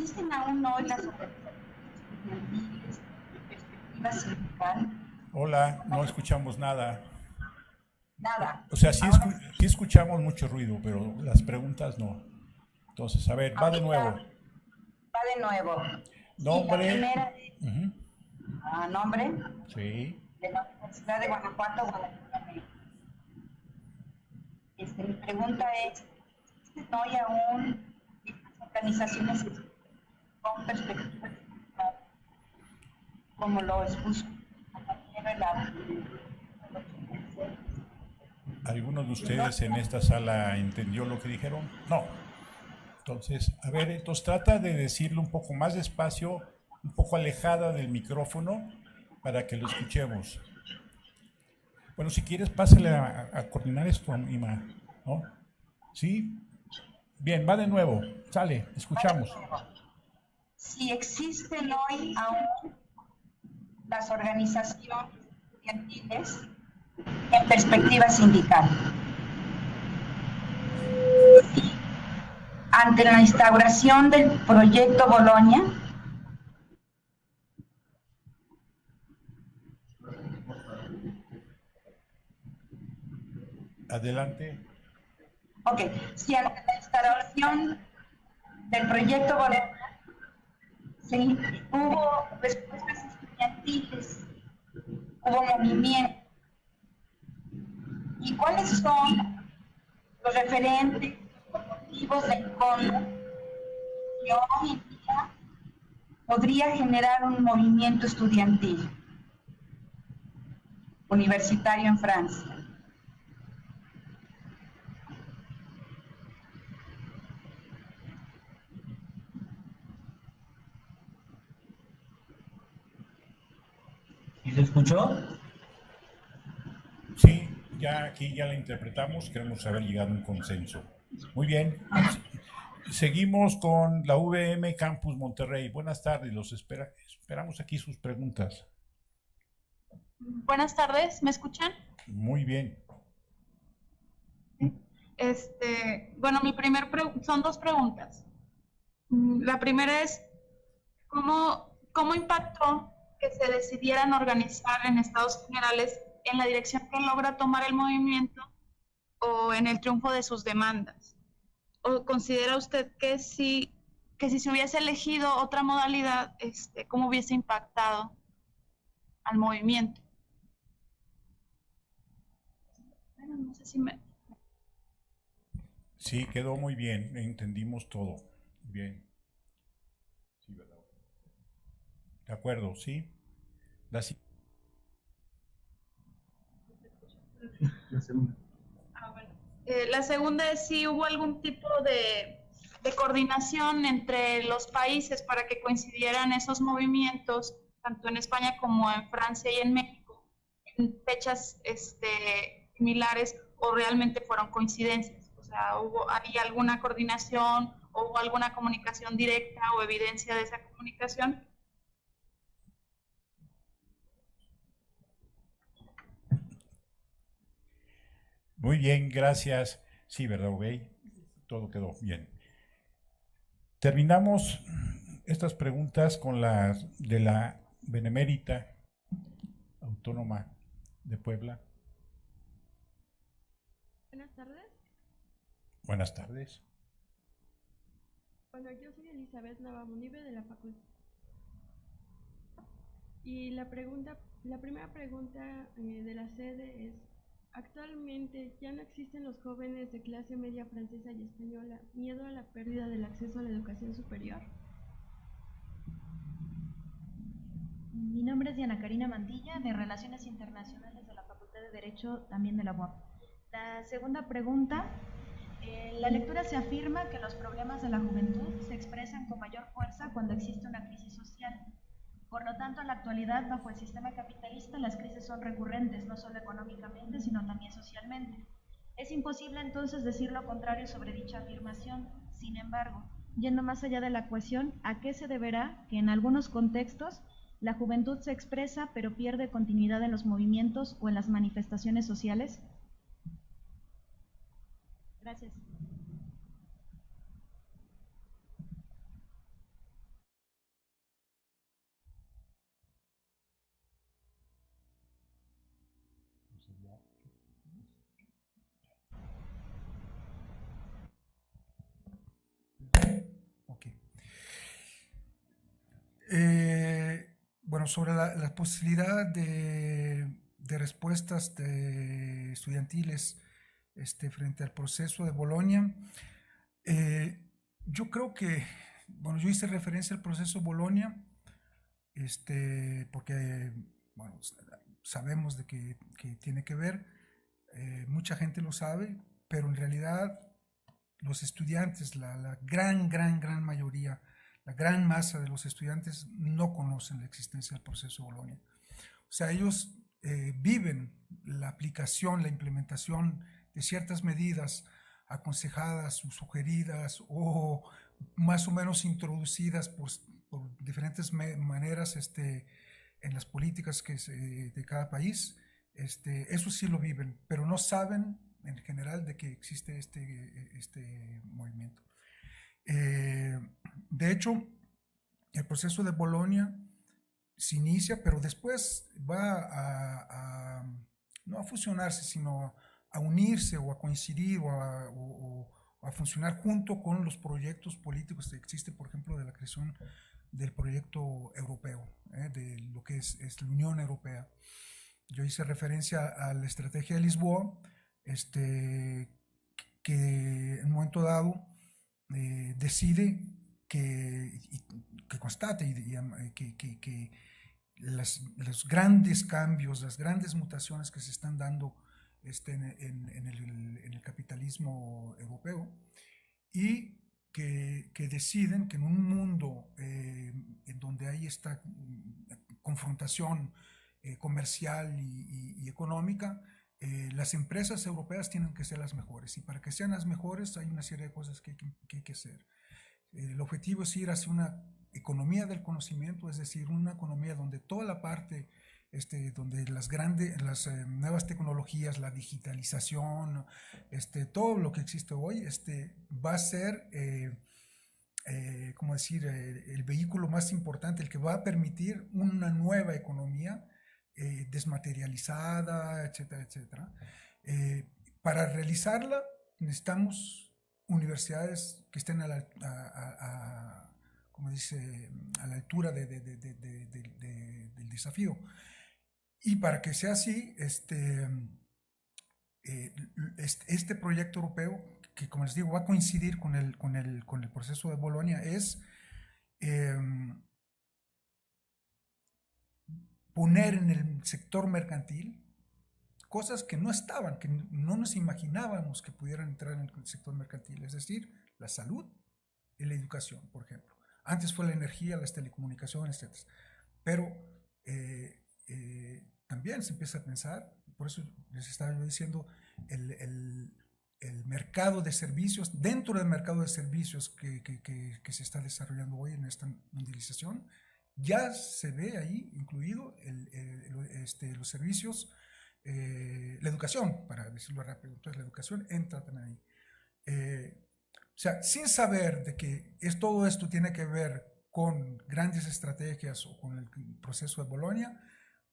¿Existen aún hoy las estudiantiles y perspectivas sindicales? Hola, no escuchamos nada. Nada. O sea, sí, Ahora sí escuchamos mucho ruido, pero las preguntas no. Entonces, a ver, va de nuevo. ahorita va de nuevo. Sí, la Nombre. primera es Ujú, nombre sí. de la Universidad de Guanajuato, Guadalajara. Mi pregunta es, ¿existen hoy aún estas organizaciones con perspectivas como lo expuso la ¿Alguno de ustedes en esta sala entendió lo que dijeron? No. Entonces, a ver, entonces trata de decirlo un poco más despacio, un poco alejada del micrófono para que lo escuchemos. Bueno, si quieres, pásale a coordinar esto, Ima, ¿no? ¿Sí? Bien, va de nuevo. Sale, escuchamos. si existen hoy aún las organizaciones estudiantiles en perspectiva sindical. Ante la instauración del proyecto Bolonia, Adelante. ok, si ante la instauración del proyecto Bolonia hubo respuestas estudiantiles, hubo movimiento, ¿y cuáles son los referentes, los motivos de encontro que hoy en día podría generar un movimiento estudiantil universitario en Francia? ¿Y se escuchó? Sí, ya aquí ya la interpretamos, queremos haber llegado a un consenso. Muy bien, seguimos con la VM Campus Monterrey. Buenas tardes, esperamos aquí sus preguntas. Buenas tardes, ¿me escuchan? Muy bien. Bueno, son dos preguntas. La primera es, ¿cómo impactó que se decidieran organizar en Estados Generales en la dirección que logra tomar el movimiento o en el triunfo de sus demandas? ¿O considera usted que si se hubiese elegido otra modalidad, cómo hubiese impactado al movimiento? Bueno, no sé si me... Sí, quedó muy bien, entendimos todo. Bien. Sí, ¿verdad? De acuerdo, ¿sí? La, La segunda. Bueno. La segunda es si hubo algún tipo de coordinación entre los países para que coincidieran esos movimientos, tanto en España como en Francia y en México, en fechas similares, o realmente fueron coincidencias. O sea, ¿hay alguna coordinación o hubo alguna comunicación directa o evidencia de esa comunicación? Muy bien, gracias. Sí, ¿verdad, Obey? Todo quedó bien. Terminamos estas preguntas con las de la Benemérita Autónoma de Puebla. Buenas tardes. Buenas tardes. Bueno, yo soy Elizabeth Navamunive de la facultad. Y la primera pregunta de la sede es, actualmente ya no existen los jóvenes de clase media francesa y española miedo a la pérdida del acceso a la educación superior. Mi nombre es Diana Karina Mantilla, de Relaciones Internacionales de la Facultad de Derecho, también de la UAP. La segunda pregunta, en la lectura se afirma que los problemas de la juventud se expresan con mayor fuerza cuando existe una crisis social. Por lo tanto, en la actualidad, bajo el sistema capitalista, las crisis son recurrentes, no solo económicamente, sino también socialmente. Es imposible entonces decir lo contrario sobre dicha afirmación. Sin embargo, yendo más allá de la ecuación, ¿a qué se deberá que en algunos contextos la juventud se expresa pero pierde continuidad en los movimientos o en las manifestaciones sociales? Gracias. Bueno, sobre la posibilidad de respuestas estudiantiles frente al proceso de Bolonia, yo creo que, bueno, yo hice referencia al proceso de Bolonia, porque, bueno, sabemos de que tiene que ver, mucha gente lo sabe, pero en realidad los estudiantes, la gran mayoría, la gran masa de los estudiantes no conocen la existencia del proceso de Bolonia. O sea, ellos viven la aplicación, la implementación de ciertas medidas aconsejadas o sugeridas o más o menos introducidas por diferentes maneras en las políticas de cada país. Eso sí lo viven, pero no saben en general de que existe este movimiento. De hecho, el proceso de Bolonia se inicia, pero después va no a fusionarse, sino a unirse o a coincidir o a funcionar junto con los proyectos políticos que existen, por ejemplo, de la creación del proyecto europeo, de lo que es la Unión Europea. Yo hice referencia a la estrategia de Lisboa, que en un momento dado decide que constate que los grandes cambios, las grandes mutaciones que se están dando en el capitalismo europeo, y que deciden que en un mundo en donde hay esta confrontación comercial y económica, las empresas europeas tienen que ser las mejores, y para que sean las mejores hay una serie de cosas que hay que hacer. El objetivo es ir hacia una economía del conocimiento, es decir, una economía donde toda la parte, donde las nuevas tecnologías, la digitalización, todo lo que existe hoy, va a ser, ¿cómo decir?, el vehículo más importante, el que va a permitir una nueva economía desmaterializada, etcétera, etcétera. Para realizarla necesitamos universidades que estén como dice, a la altura del desafío. Y para que sea así, este proyecto europeo, que como les digo va a coincidir con el proceso de Bolonia, es poner en el sector mercantil cosas que no estaban, que no nos imaginábamos que pudieran entrar en el sector mercantil, es decir, la salud y la educación, por ejemplo. Antes fue la energía, las telecomunicaciones, etc. Pero también se empieza a pensar, por eso les estaba yo diciendo, el mercado de servicios, dentro del mercado de servicios que se está desarrollando hoy en esta mundialización, ya se ve ahí incluido los servicios, la educación, para decirlo rápido. Entonces la educación entra también ahí. O sea, sin saber de que todo esto tiene que ver con grandes estrategias o con el proceso de Bolonia,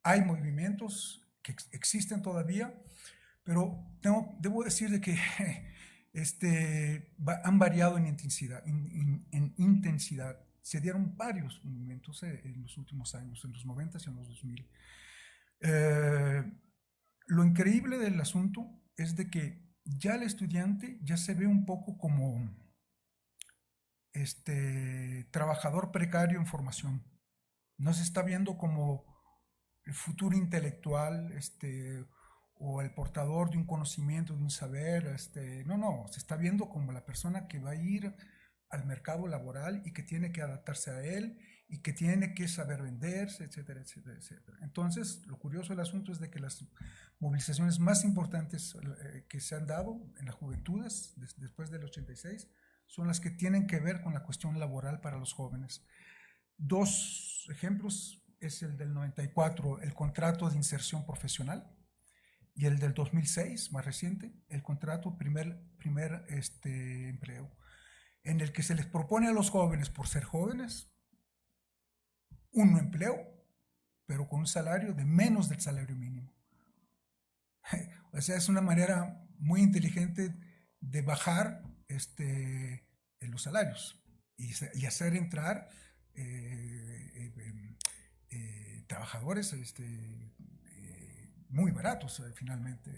hay movimientos que existen todavía, pero debo decir de que han variado en intensidad. Se dieron varios movimientos en los últimos años, en los 90 y en los 2000. Lo increíble del asunto es de que ya el estudiante ya se ve un poco como trabajador precario en formación. No se está viendo como el futuro intelectual, o el portador de un conocimiento, de un saber, no, se está viendo como la persona que va a ir al mercado laboral y que tiene que adaptarse a él y que tiene que saber venderse, etcétera, etcétera, etcétera. Entonces, lo curioso del asunto es de que las movilizaciones más importantes que se han dado en las juventudes después del 86 son las que tienen que ver con la cuestión laboral para los jóvenes. Dos ejemplos es el del 94, el contrato de inserción profesional, y el del 2006, más reciente, el contrato primer empleo, en el que se les propone a los jóvenes, por ser jóvenes, un empleo, pero con un salario de menos del salario mínimo. O sea, es una manera muy inteligente de bajar los salarios y hacer entrar trabajadores muy baratos finalmente.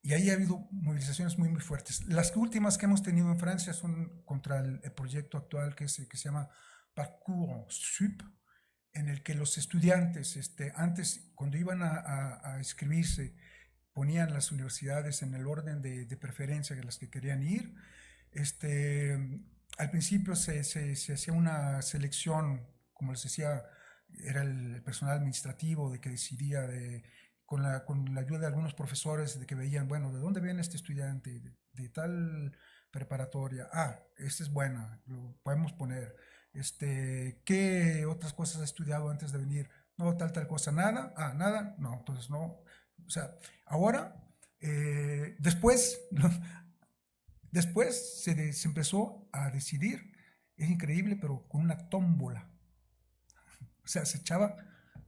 Y ahí ha habido movilizaciones muy, muy fuertes. Las últimas que hemos tenido en Francia son contra el proyecto actual que se llama Parcoursup, en el que los estudiantes, antes, cuando iban a inscribirse, ponían las universidades en el orden de preferencia de las que querían ir. Al principio se hacía una selección, como les decía, era el personal administrativo de que decidía con la ayuda de algunos profesores de que veían, bueno, ¿de dónde viene este estudiante? De tal preparatoria. Esta es buena, lo podemos poner. ¿Qué otras cosas ha estudiado antes de venir? No, tal cosa, nada. Nada, no, entonces no. O sea, ahora, después se empezó a decidir, es increíble, pero con una tómbola. O sea, se echaba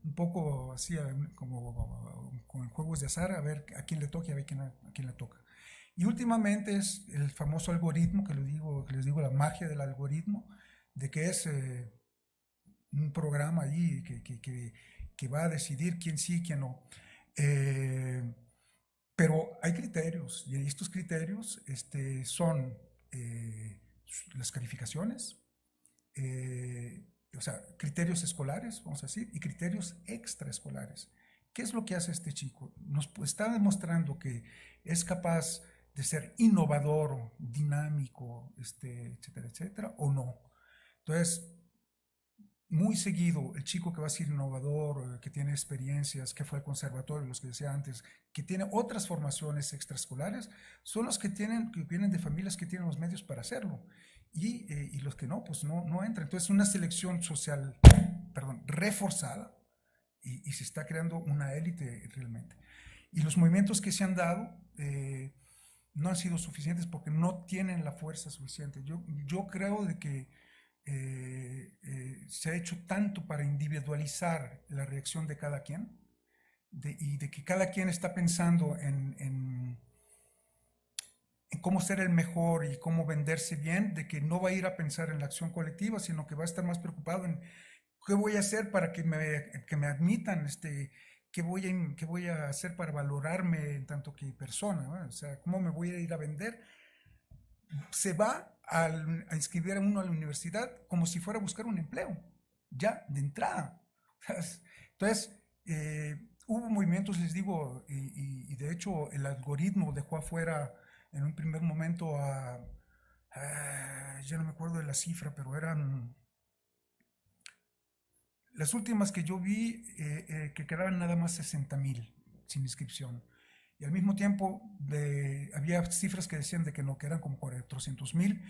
un poco así, como con juegos de azar, a ver a quién le toca y a ver a quién le toca. Y últimamente es el famoso algoritmo, que les digo la magia del algoritmo, de que es un programa ahí que va a decidir quién sí, quién no. Pero hay criterios, y estos criterios son las calificaciones, o sea, criterios escolares, vamos a decir, y criterios extraescolares. ¿Qué es lo que hace este chico? Nos está demostrando que es capaz de ser innovador, dinámico, etcétera, etcétera, o no. Entonces, muy seguido, el chico que va a ser innovador, que tiene experiencias, que fue al conservatorio, los que decía antes, que tiene otras formaciones extraescolares, son los que vienen de familias que tienen los medios para hacerlo. Y los que no, pues no entran. Entonces, una selección social, reforzada, y se está creando una élite realmente. Y los movimientos que se han dado no han sido suficientes porque no tienen la fuerza suficiente. Yo creo de que se ha hecho tanto para individualizar la reacción de cada quien, y de que cada quien está pensando en cómo ser el mejor y cómo venderse bien, de que no va a ir a pensar en la acción colectiva, sino que va a estar más preocupado en qué voy a hacer para que me admitan, qué voy a hacer para valorarme en tanto que persona, ¿no? O sea, cómo me voy a ir a vender. Se va a inscribir a uno a la universidad como si fuera a buscar un empleo, ya de entrada. Entonces, hubo movimientos, les digo, y de hecho el algoritmo dejó afuera en un primer momento ya no me acuerdo de la cifra, pero eran las últimas que yo vi, que quedaban nada más 60,000 sin inscripción. Y al mismo tiempo había cifras que decían que eran como 400,000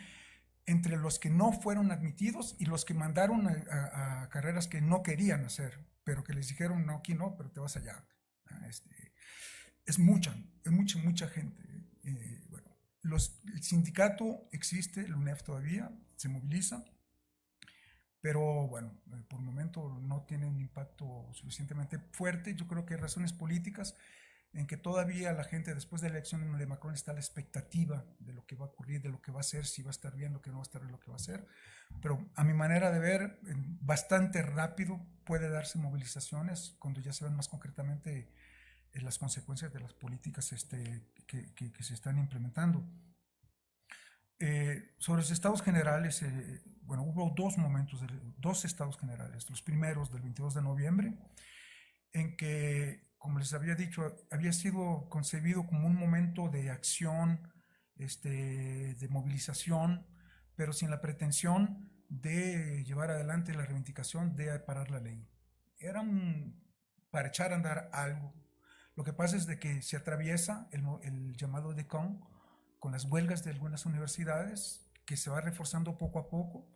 entre los que no fueron admitidos y los que mandaron a carreras que no querían hacer, pero que les dijeron, no, aquí no, pero te vas allá. Es mucha gente. Bueno, el sindicato existe, el UNEF todavía, se moviliza, pero bueno, por el momento no tiene un impacto suficientemente fuerte. Yo creo que hay razones políticas en que todavía la gente después de la elección de Macron está a la expectativa de lo que va a ocurrir, de lo que va a hacer, si va a estar bien, lo que no va a estar bien, lo que va a hacer. Pero a mi manera de ver, bastante rápido puede darse movilizaciones cuando ya se ven más concretamente las consecuencias de las políticas que se están implementando. Sobre los estados generales, bueno, hubo dos estados generales. Los primeros del 22 de noviembre, en que, como les había dicho, había sido concebido como un momento de acción, de movilización, pero sin la pretensión de llevar adelante la reivindicación de parar la ley. Era para echar a andar algo. Lo que pasa es de que se atraviesa el llamado DECON con las huelgas de algunas universidades, que se va reforzando poco a poco,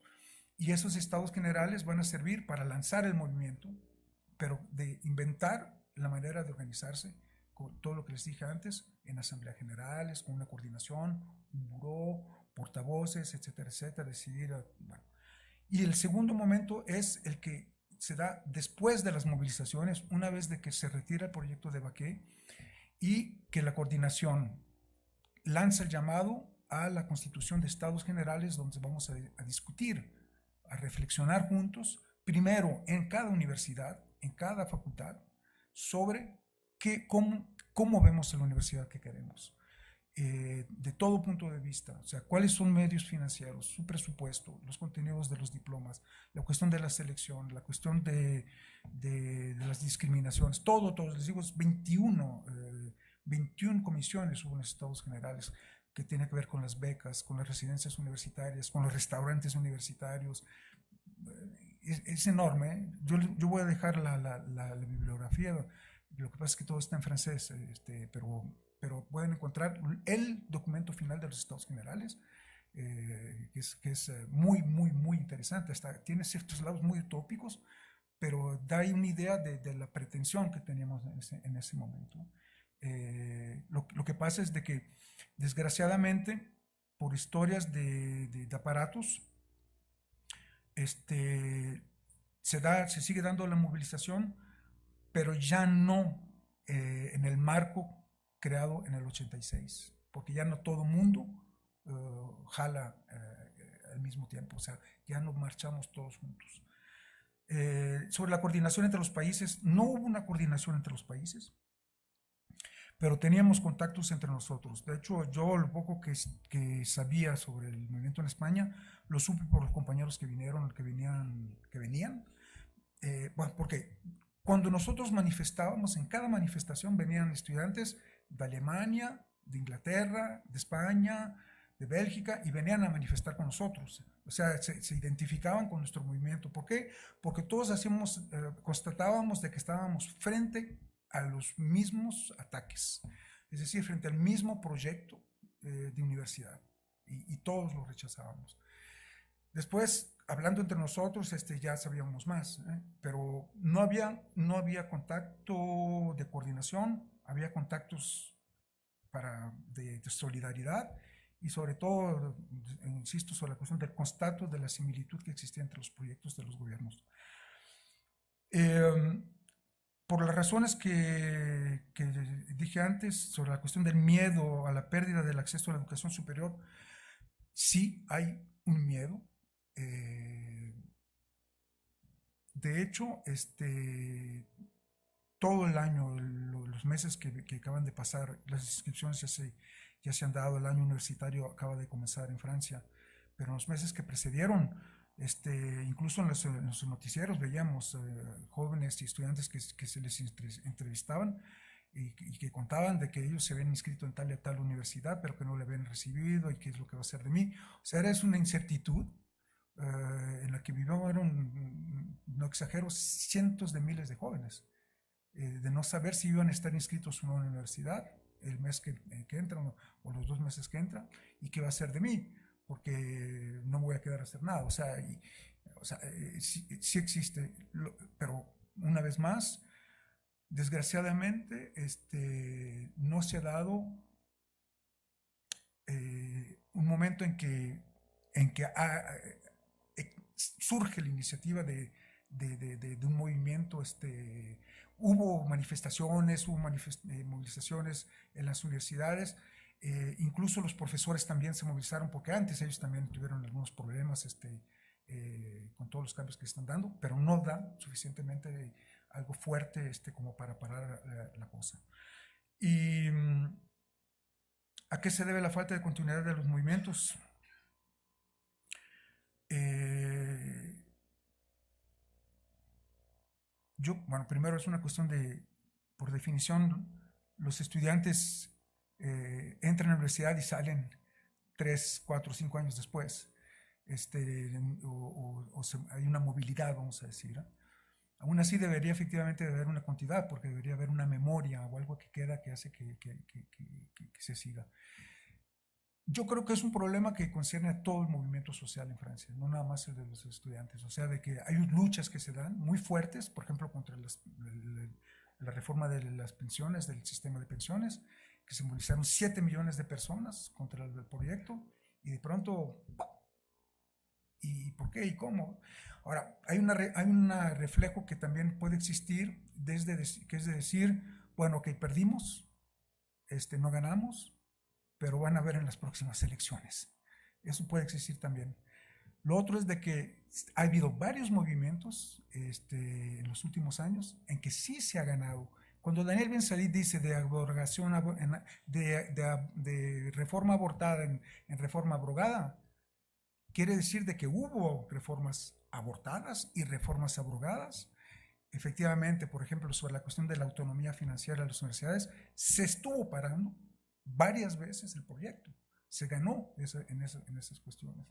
y esos estados generales van a servir para lanzar el movimiento, pero de inventar la manera de organizarse, con todo lo que les dije antes, en asambleas generales, con una coordinación, un buró, portavoces, etcétera, etcétera, decidir. Bueno. Y el segundo momento es el que se da después de las movilizaciones, una vez de que se retira el proyecto de Baqué y que la coordinación lanza el llamado a la constitución de estados generales, donde vamos a discutir, a reflexionar juntos primero en cada universidad, en cada facultad, sobre cómo vemos la universidad que queremos. De todo punto de vista, o sea, cuáles son medios financieros, su presupuesto, los contenidos de los diplomas, la cuestión de la selección, la cuestión de las discriminaciones, todo, les digo, es 21 comisiones hubo en los Estados Generales que tiene que ver con las becas, con las residencias universitarias, con los restaurantes universitarios. Es enorme, ¿eh? Yo voy a dejar la bibliografía, lo que pasa es que todo está en francés, pero pueden encontrar el documento final de los Estados Generales, que es muy, muy, muy interesante. Tiene ciertos lados muy utópicos, pero da ahí una idea de la pretensión que teníamos en ese momento. Lo que pasa es de que, desgraciadamente, por historias de aparatos, se sigue dando la movilización, pero ya no en el marco creado en el 86, porque ya no todo mundo jala al mismo tiempo, o sea, ya no marchamos todos juntos. Sobre la coordinación entre los países, no hubo una coordinación entre los países, pero teníamos contactos entre nosotros. De hecho, yo lo poco que sabía sobre el movimiento en España, lo supe por los compañeros que venían, bueno, porque cuando nosotros manifestábamos, en cada manifestación venían estudiantes de Alemania, de Inglaterra, de España, de Bélgica, y venían a manifestar con nosotros. O sea, se identificaban con nuestro movimiento. ¿Por qué? Porque todos constatábamos de que estábamos frente a los mismos ataques, es decir, frente al mismo proyecto de universidad, y todos lo rechazábamos. Después, hablando entre nosotros, ya sabíamos más, pero no había contacto de coordinación, había contactos de solidaridad, y sobre todo, insisto, sobre la cuestión del constato de la similitud que existía entre los proyectos de los gobiernos. Por las razones que dije antes, sobre la cuestión del miedo a la pérdida del acceso a la educación superior, sí hay un miedo. De hecho, todo el año, los meses que acaban de pasar, las inscripciones ya se han dado, el año universitario acaba de comenzar en Francia, pero en los meses que precedieron, incluso en los noticieros veíamos jóvenes y estudiantes que se les entrevistaban y que contaban de que ellos se habían inscrito en tal y tal universidad, pero que no le habían recibido, y qué es lo que va a hacer de mí. O sea, era una incertidumbre en la que vivíamos, no exagero, cientos de miles de jóvenes, de no saber si iban a estar inscritos en una universidad el mes que entra o los 2 meses que entra, y qué va a hacer de mí, porque no me voy a quedar a hacer nada. O sea, sí existe, pero una vez más, desgraciadamente, no se ha dado un momento en que surge la iniciativa de un movimiento. Hubo manifestaciones, movilizaciones en las universidades, incluso los profesores también se movilizaron, porque antes ellos también tuvieron algunos problemas con todos los cambios que están dando, pero no da suficientemente algo fuerte como para parar la cosa. ¿Y a qué se debe la falta de continuidad de los movimientos? Bueno, primero es una cuestión por definición, los estudiantes entran a la universidad y salen 3, 4, 5 años después, hay una movilidad, vamos a decir. Aún así debería efectivamente haber una continuidad, porque debería haber una memoria o algo que queda que hace que se siga. Yo creo que es un problema que concierne a todo el movimiento social en Francia, no nada más el de los estudiantes. O sea, de que hay luchas que se dan muy fuertes, por ejemplo, contra la reforma de las pensiones, del sistema de pensiones, que se movilizaron 7 millones de personas contra el proyecto, y de pronto, ¡pum! ¿Y por qué? ¿Y cómo? Ahora, hay un reflejo que también puede existir, que es de decir, bueno, que perdimos, no ganamos, pero van a ver en las próximas elecciones. Eso puede existir también. Lo otro es de que ha habido varios movimientos en los últimos años en que sí se ha ganado. Cuando Daniel Ben Salih dice de abrogación, de reforma abortada en reforma abrogada, quiere decir de que hubo reformas abortadas y reformas abrogadas. Efectivamente, por ejemplo, sobre la cuestión de la autonomía financiera de las universidades, se estuvo parando varias veces el proyecto. Se ganó en esas cuestiones.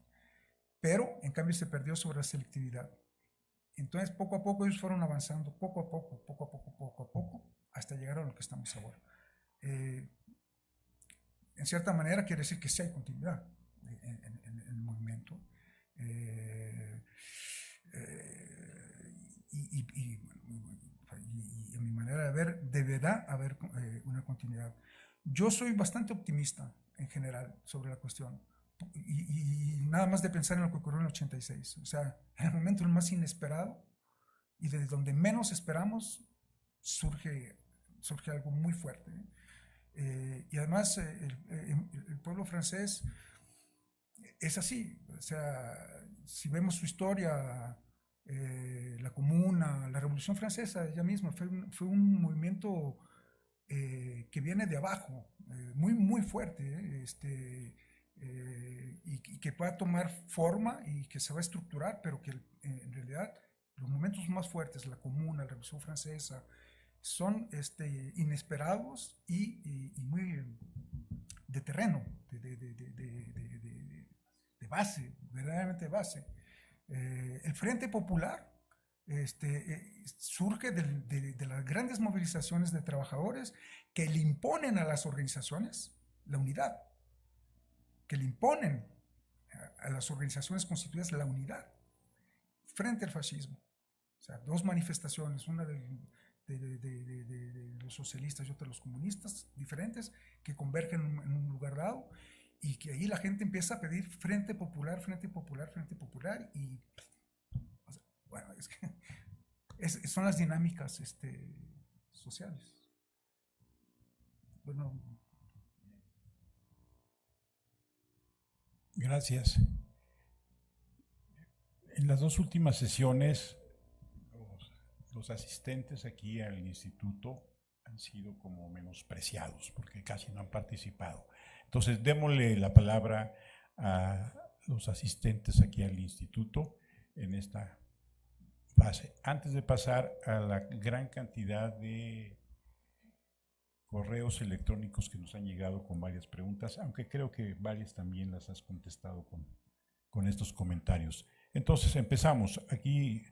Pero, en cambio, se perdió sobre la selectividad. Entonces, poco a poco ellos fueron avanzando, poco a poco, hasta llegar a lo que estamos ahora. En cierta manera, quiere decir que sí hay continuidad en el movimiento. Y a mi manera de ver, deberá haber una continuidad. Yo soy bastante optimista en general sobre la cuestión. Y nada más de pensar en lo que ocurrió en el 86. O sea, en el momento más inesperado y desde donde menos esperamos, surge algo muy fuerte. Y además, el pueblo francés es así. O sea, si vemos su historia, la Comuna, la Revolución Francesa, ella misma, fue un movimiento que viene de abajo, muy fuerte, y que pueda tomar forma y que se va a estructurar, pero que en realidad los momentos más fuertes, la Comuna, la Revolución Francesa, son inesperados y muy de terreno, de base, verdaderamente de base. El Frente Popular surge de las grandes movilizaciones de trabajadores que le imponen a las organizaciones la unidad, que le imponen a las organizaciones constituidas la unidad frente al fascismo. O sea, dos manifestaciones, una de los socialistas y otra de los comunistas, diferentes, que convergen en un lugar dado, y que ahí la gente empieza a pedir Frente Popular, Frente Popular, Frente Popular, y o sea, bueno, es que son las dinámicas sociales. Bueno. Gracias. En las dos últimas sesiones, los asistentes aquí al instituto han sido como menospreciados porque casi no han participado. Entonces, démosle la palabra a los asistentes aquí al instituto en esta fase. Antes de pasar a la gran cantidad de correos electrónicos que nos han llegado con varias preguntas, aunque creo que varias también las has contestado con estos comentarios. Entonces, empezamos. Aquí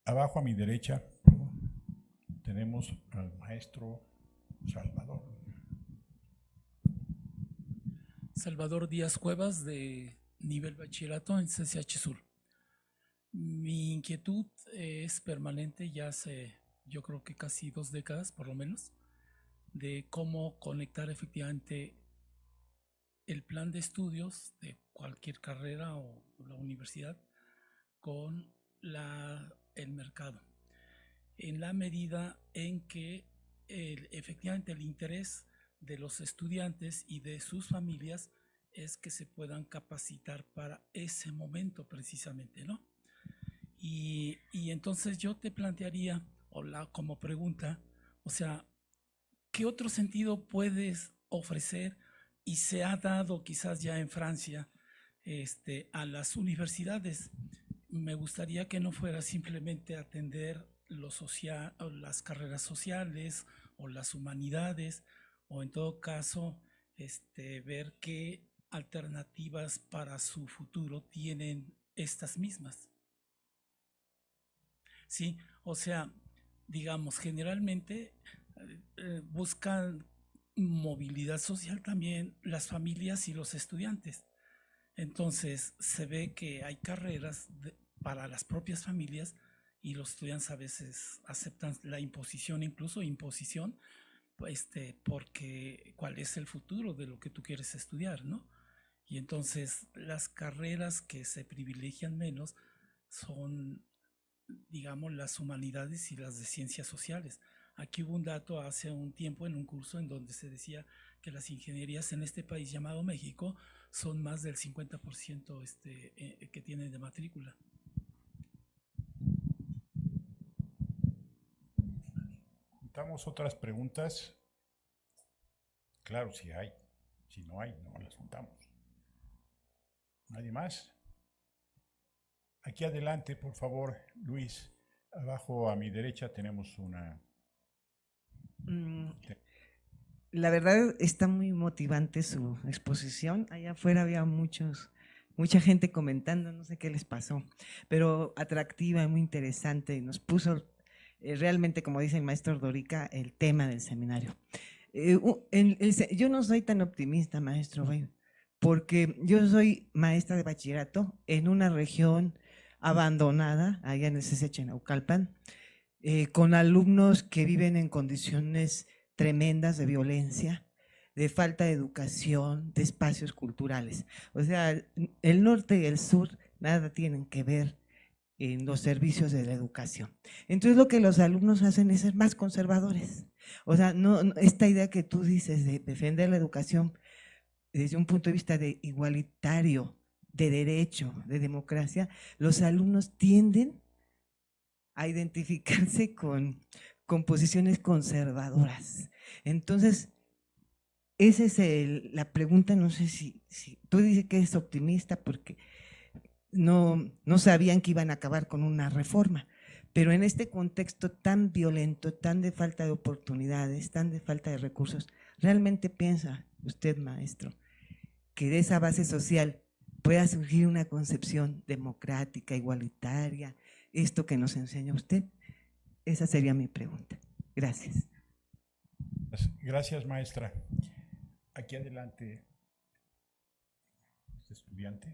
abajo a mi derecha tenemos al maestro Salvador. Salvador Díaz Cuevas, de nivel bachillerato en CCH Sur. Mi inquietud es permanente ya hace, yo creo que casi 2 décadas por lo menos, de cómo conectar efectivamente el plan de estudios de cualquier carrera o la universidad con el mercado, en la medida en que efectivamente el interés de los estudiantes y de sus familias es que se puedan capacitar para ese momento precisamente, ¿no? Y entonces yo te plantearía, como pregunta, o sea, ¿qué otro sentido puedes ofrecer y se ha dado quizás ya en Francia a las universidades? Me gustaría que no fuera simplemente atender lo social, o las carreras sociales o las humanidades, o en todo caso ver qué alternativas para su futuro tienen estas mismas. Sí, o sea, digamos, generalmente buscan movilidad social también las familias y los estudiantes. Entonces se ve que hay carreras para las propias familias y los estudiantes a veces aceptan la imposición, incluso imposición, porque cuál es el futuro de lo que tú quieres estudiar, ¿no? Y entonces las carreras que se privilegian menos son, digamos, las humanidades y las de ciencias sociales. Aquí hubo un dato hace un tiempo en un curso en donde se decía que las ingenierías en este país llamado México son más del 50% que tienen de matrícula. ¿Juntamos otras preguntas? Claro, si hay. Si no hay, no las juntamos. ¿Nadie más? Aquí adelante, por favor, Luis. Abajo a mi derecha tenemos una... La verdad está muy motivante su exposición. Allá afuera había mucha gente comentando, no sé qué les pasó, pero atractiva y muy interesante. Nos puso realmente, como dice el maestro Dorica, el tema del seminario. Yo no soy tan optimista, maestro, porque yo soy maestra de bachillerato en una región abandonada, allá en el CCH Naucalpan, con alumnos que viven en condiciones tremendas de violencia, de falta de educación, de espacios culturales. O sea, el norte y el sur nada tienen que ver en los servicios de la educación. Entonces lo que los alumnos hacen es ser más conservadores. O sea, esta idea que tú dices de defender la educación desde un punto de vista de igualitario, de derecho, de democracia, los alumnos tienden a identificarse con posiciones conservadoras. Entonces, esa es la pregunta. No sé si tú dices que es optimista porque no sabían que iban a acabar con una reforma, pero en este contexto tan violento, tan de falta de oportunidades, tan de falta de recursos, ¿realmente piensa usted, maestro, que de esa base social pueda surgir una concepción democrática, igualitaria, esto que nos enseña usted? Esa sería mi pregunta. Gracias. Gracias, maestra. Aquí adelante. ¿Estudiante?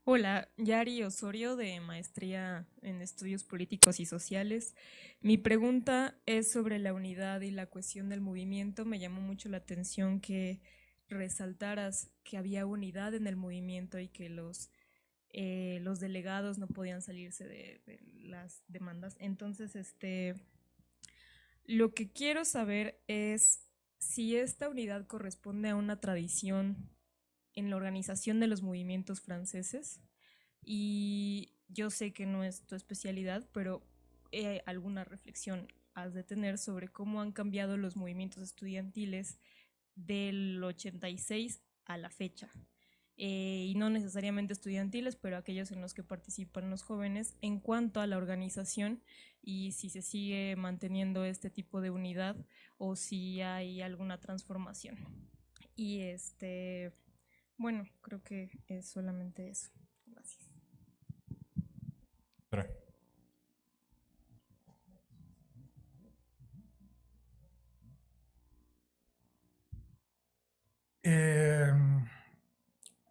Hola, Yari Osorio, de Maestría en Estudios Políticos y Sociales. Mi pregunta es sobre la unidad y la cohesión del movimiento. Me llamó mucho la atención que resaltaras que había unidad en el movimiento y que los delegados no podían salirse de las demandas. Entonces, lo que quiero saber es si esta unidad corresponde a una tradición en la organización de los movimientos franceses, y yo sé que no es tu especialidad, pero alguna reflexión has de tener sobre cómo han cambiado los movimientos estudiantiles del 86 a la fecha, y no necesariamente estudiantiles, pero aquellos en los que participan los jóvenes, en cuanto a la organización, y si se sigue manteniendo este tipo de unidad o si hay alguna transformación. Y bueno, creo que es solamente eso. Gracias.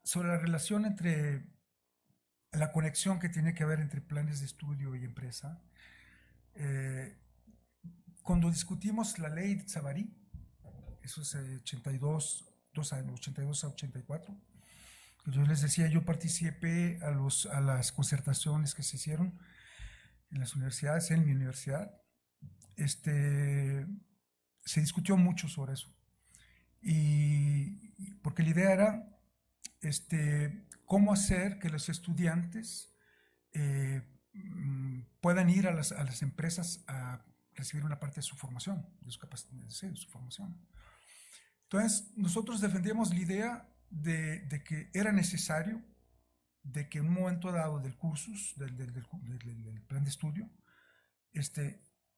Sobre la relación entre la conexión que tiene que haber entre planes de estudio y empresa, cuando discutimos la ley de Savary, eso es 82 a 84, yo les decía, yo participé a las concertaciones que se hicieron en las universidades, en mi universidad. Se discutió mucho sobre eso, y porque la idea era cómo hacer que los estudiantes puedan ir a las empresas a recibir una parte de su formación, de su formación. Entonces, nosotros defendíamos la idea de que era necesario de que en un momento dado del cursus, del plan de estudio,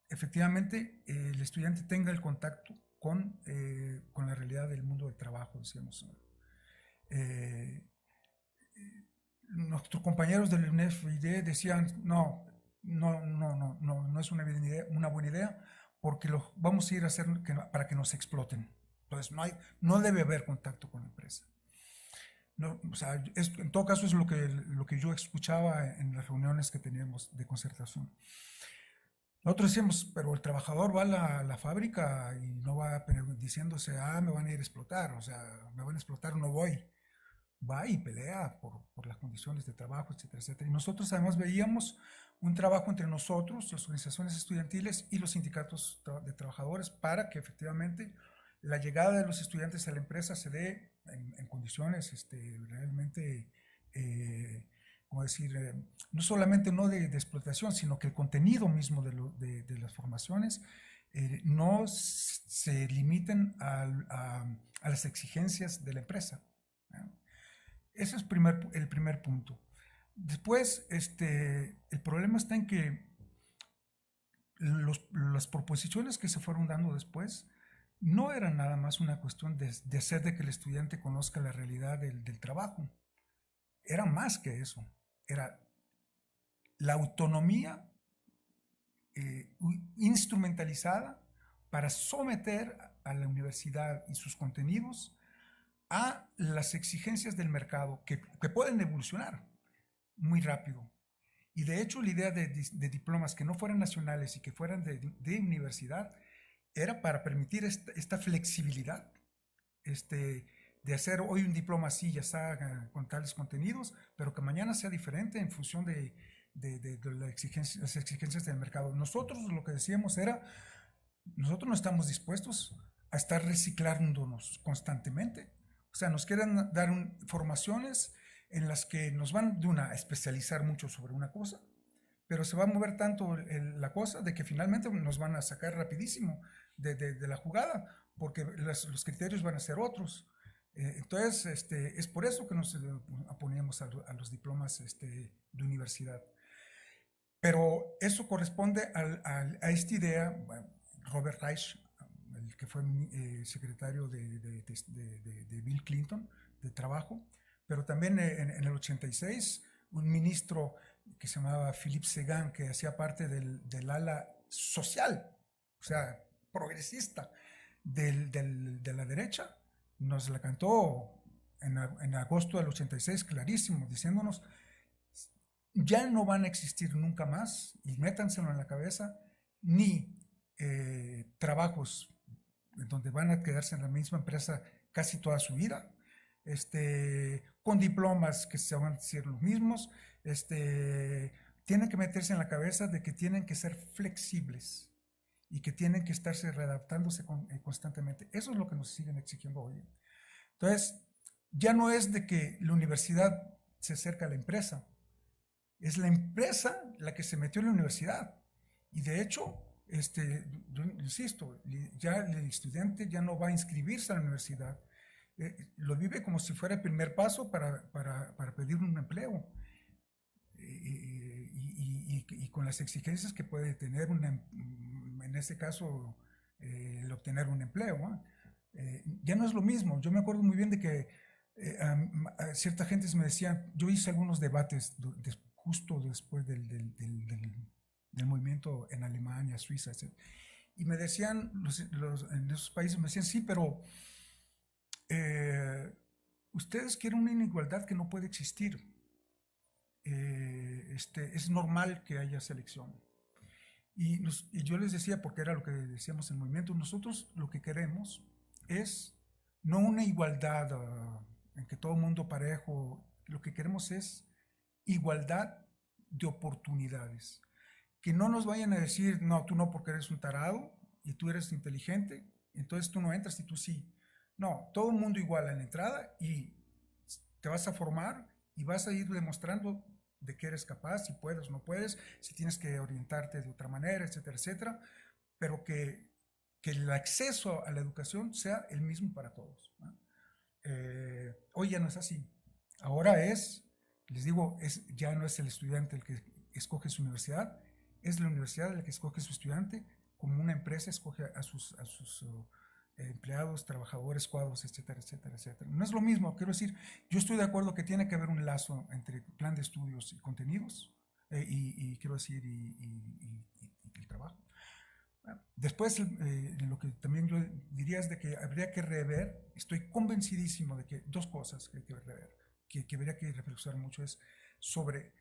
efectivamente el estudiante tenga el contacto con la realidad del mundo del trabajo, decíamos. Nuestros compañeros del UNEF-ID decían, no es una buena idea, porque vamos a ir a hacer para que nos exploten. Entonces no debe haber contacto con la empresa. No, o sea, en todo caso es lo que yo escuchaba en las reuniones que teníamos de concertación. Nosotros decíamos, pero el trabajador va a la fábrica y no va diciéndose, me van a ir a explotar, o sea, me van a explotar, no voy. va y pelea por las condiciones de trabajo, etcétera, etcétera. Y nosotros además veíamos un trabajo entre nosotros, las organizaciones estudiantiles y los sindicatos de trabajadores, para que efectivamente la llegada de los estudiantes a la empresa se dé en condiciones realmente, ¿cómo decir? No solamente no de explotación, sino que el contenido mismo de las formaciones no se limiten a las exigencias de la empresa, ¿no? Ese es el primer punto. Después, el problema está en que las proposiciones que se fueron dando después no eran nada más una cuestión de hacer de que el estudiante conozca la realidad del trabajo. Era más que eso. Era la autonomía instrumentalizada para someter a la universidad y sus contenidos a las exigencias del mercado que pueden evolucionar muy rápido. Y de hecho la idea de diplomas que no fueran nacionales y que fueran de universidad era para permitir esta flexibilidad, de hacer hoy un diploma así, ya está con tales contenidos, pero que mañana sea diferente en función de las exigencias del mercado. Nosotros lo que decíamos era, nosotros no estamos dispuestos a estar reciclándonos constantemente. O sea, nos quieren dar formaciones en las que nos van a especializar mucho sobre una cosa, pero se va a mover tanto la cosa de que finalmente nos van a sacar rapidísimo de la jugada, porque los criterios van a ser otros. Entonces, es por eso que nos oponíamos a los diplomas de universidad. Pero eso corresponde a esta idea. Bueno, Robert Reich, el que fue secretario de Bill Clinton, de Trabajo, pero también en el 86, un ministro que se llamaba Philippe Séguin, que hacía parte del ala social, o sea, progresista de la derecha, nos la cantó en agosto del 86 clarísimo, diciéndonos, ya no van a existir nunca más, y métanselo en la cabeza, ni trabajos donde van a quedarse en la misma empresa casi toda su vida, con diplomas que se van a decir los mismos, tienen que meterse en la cabeza de que tienen que ser flexibles y que tienen que estarse readaptándose constantemente. Eso es lo que nos siguen exigiendo hoy. Entonces, ya no es de que la universidad se acerca a la empresa, es la empresa la que se metió en la universidad. Y de hecho, yo insisto, ya el estudiante ya no va a inscribirse a la universidad, lo vive como si fuera el primer paso para pedir un empleo, y con las exigencias que puede tener en este caso el obtener un empleo, ¿no? Ya no es lo mismo. Yo me acuerdo muy bien de que cierta gente me decía, yo hice algunos debates justo después del movimiento en Alemania, Suiza, etc. Y me decían, en esos países me decían, sí, pero ustedes quieren una inigualdad que no puede existir. Es normal que haya selección. Y yo les decía, porque era lo que decíamos en el movimiento, nosotros lo que queremos es no una igualdad en que todo el mundo parejo, lo que queremos es igualdad de oportunidades. Que no nos vayan a decir, no, tú no porque eres un tarado y tú eres inteligente, entonces tú no entras y tú sí. No, todo el mundo igual en la entrada y te vas a formar y vas a ir demostrando de qué eres capaz, si puedes o no puedes, si tienes que orientarte de otra manera, etcétera, etcétera, pero que el acceso a la educación sea el mismo para todos, ¿no? Hoy ya no es así. Ahora les digo, ya no es el estudiante el que escoge su universidad, es la universidad la que escoge su estudiante, como una empresa escoge a sus empleados, trabajadores, cuadros, etcétera, etcétera, etcétera. No es lo mismo, quiero decir, yo estoy de acuerdo que tiene que haber un lazo entre plan de estudios y contenidos, quiero decir, y el trabajo. Después, lo que también yo diría es de que habría que rever, estoy convencidísimo de que dos cosas que hay que rever, que habría que reflexionar mucho, es sobre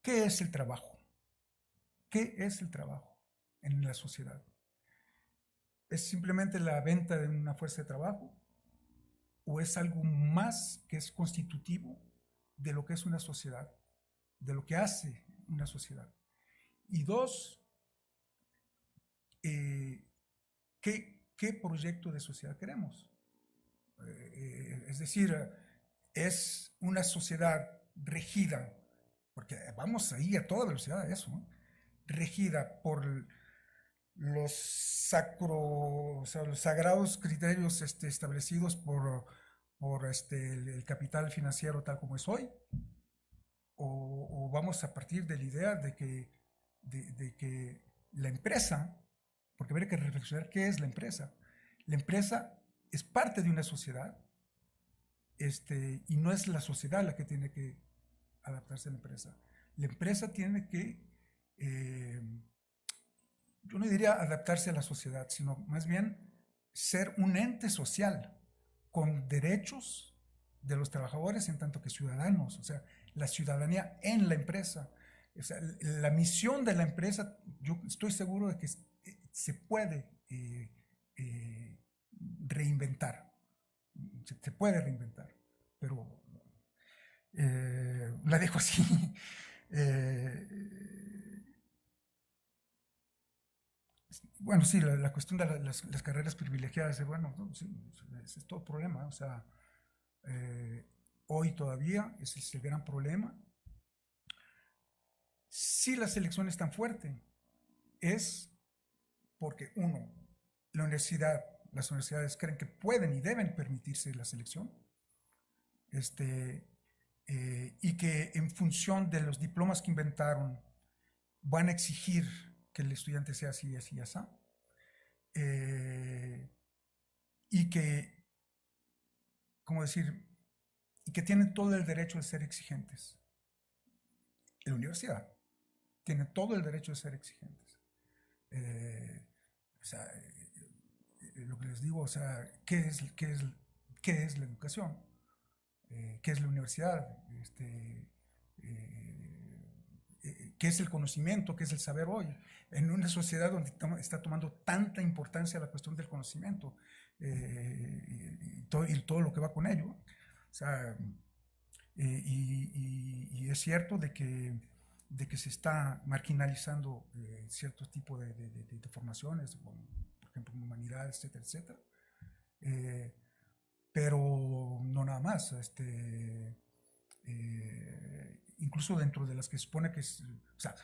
qué es el trabajo. ¿Qué es el trabajo en la sociedad? ¿Es simplemente la venta de una fuerza de trabajo? o es algo más que es constitutivo de lo que es una sociedad, de lo que hace una sociedad? Y dos, ¿qué proyecto de sociedad queremos? Es decir, es una sociedad regida, porque vamos ahí a toda velocidad a eso, ¿no? Regida por los los sagrados criterios establecidos por el capital financiero tal como es hoy, o vamos a partir de la idea de que la empresa, porque habría que reflexionar qué es la empresa. La empresa es parte de una sociedad, y no es la sociedad la que tiene que adaptarse a la empresa. La empresa tiene que, yo no diría adaptarse a la sociedad, sino más bien ser un ente social con derechos de los trabajadores en tanto que ciudadanos, o sea, la ciudadanía en la empresa. O sea, la misión de la empresa, yo estoy seguro de que se puede reinventar. Se puede reinventar, pero la dejo así. Bueno, sí, la cuestión de las carreras privilegiadas, bueno, no, sí, ese es todo problema. O sea, hoy todavía ese es el gran problema. Si la selección es tan fuerte, es porque, uno, las universidades creen que pueden y deben permitirse la selección, y que en función de los diplomas que inventaron van a exigir que el estudiante sea así, así, así, y que, ¿cómo decir? Y que tienen todo el derecho de ser exigentes. La universidad tiene todo el derecho de ser exigentes. O sea, lo que les digo, o sea, ¿qué es la educación? ¿Qué es la universidad? ¿Qué es el conocimiento? ¿Qué es el saber hoy? En una sociedad donde está tomando tanta importancia la cuestión del conocimiento, y todo lo que va con ello. O sea, y es cierto de que se está marginalizando ciertos tipos de formaciones, por ejemplo, en humanidades, etcétera, etcétera. Pero no nada más. Incluso dentro de las que se supone que es, o sea,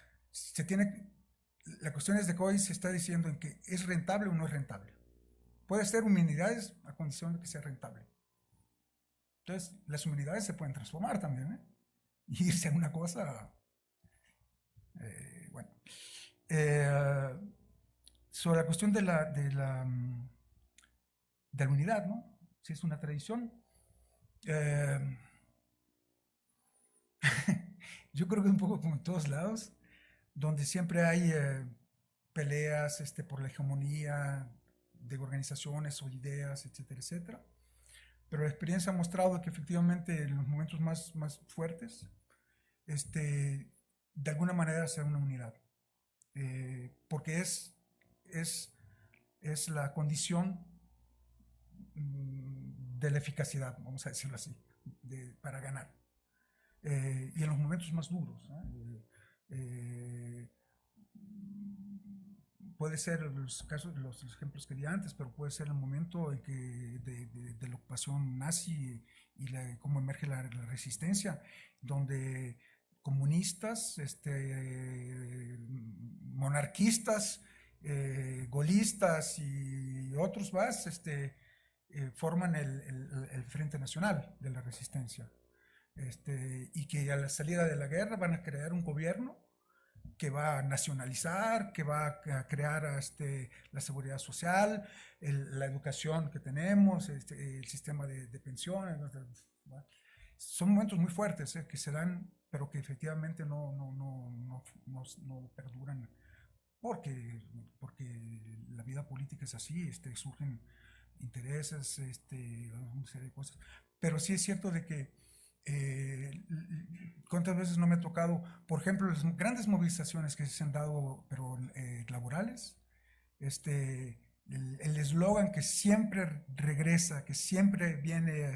la cuestión es de que hoy se está diciendo en que es rentable o no es rentable. Puede ser humanidades a condición de que sea rentable. Entonces, las humanidades se pueden transformar también, y irse a una cosa, bueno. Sobre la cuestión de la unidad, ¿no? Si es una tradición. Yo creo que un poco como en todos lados, donde siempre hay peleas por la hegemonía de organizaciones o ideas, etcétera, etcétera. Pero la experiencia ha mostrado que efectivamente en los momentos más fuertes, de alguna manera sea una unidad. Porque es la condición de la eficacidad, vamos a decirlo así, para ganar. Y en los momentos más duros, puede ser los ejemplos que di antes, pero puede ser el momento en que de la ocupación nazi y cómo emerge la resistencia, donde comunistas, monarquistas, gaullistas y otros más forman el Frente Nacional de la Resistencia. Y que a la salida de la guerra van a crear un gobierno que va a nacionalizar, que va a crear la seguridad social, la educación que tenemos, el sistema de pensiones. Son momentos muy fuertes que se dan, pero que efectivamente no perduran, porque la vida política es así, surgen intereses, una serie de cosas. Pero sí es cierto de que cuántas veces no me ha tocado, por ejemplo, las grandes movilizaciones que se han dado, pero laborales, el eslogan que siempre regresa, que siempre viene